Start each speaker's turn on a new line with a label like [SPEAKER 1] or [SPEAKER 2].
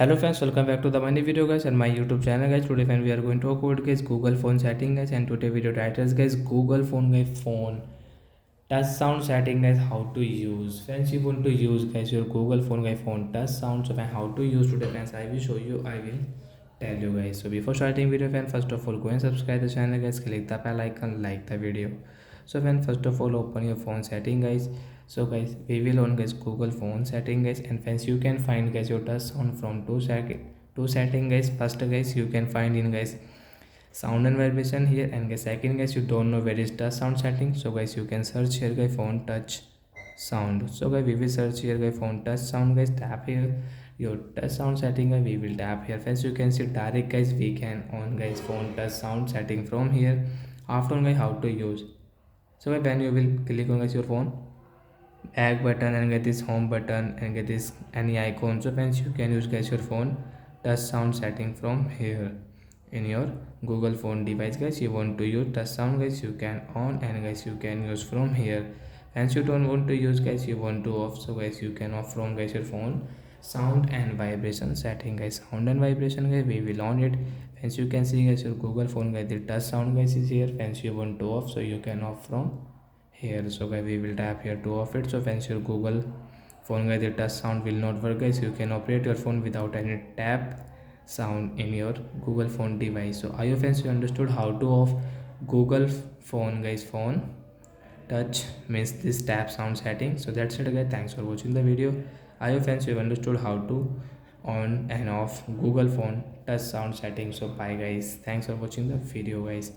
[SPEAKER 1] Hello friends, welcome back to the money video guys and my YouTube channel guys. Today friend we are going to talk about guys Google phone setting guys, and today video titles guys Google phone guys phone touch sound setting guys, how to use. Friends, you want to use guys your Google phone guys phone touch sound, so how to use today friends I will show you, I will tell you guys. So before starting video friend, first of all go and subscribe the channel guys, click the bell icon, like the video. So when first of all open your phone setting guys, so guys we will on guys Google phone setting guys, and friends you can find guys your touch sound from two setting guys. First guys you can find in guys sound and vibration here, and guys second guys you don't know where is touch sound setting, so guys you can search here guys phone touch sound. So guys we will search here guys phone touch sound guys, tap here your touch sound setting guys, we will tap here. First you can see direct guys we can on guys phone touch sound setting from here. After guys how to use, so when you will click on guys your phone back button and get this home button and get this any icon, so friends you can use guys your phone touch sound setting from here in your Google phone device guys. You want to use touch sound guys, you can on, and guys you can use from here. And you don't want to use guys, you want to off, so guys you can off from guys your phone sound and vibration setting guys. Sound and vibration guys we will on it. Hence you can see guys your Google phone guys the touch sound guys is here. Hence you want to off, so you can off from here. So guys we will tap here to off it. So once your Google phone guys the touch sound will not work guys, you can operate your phone without any tap sound in your Google phone device. So I hope friends you understood how to off Google phone guys phone touch means this tap sound setting. So that's it guys, thanks for watching the video. I hope friends you have understood how to on and off Google phone touch sound setting. So bye guys, thanks for watching the video guys.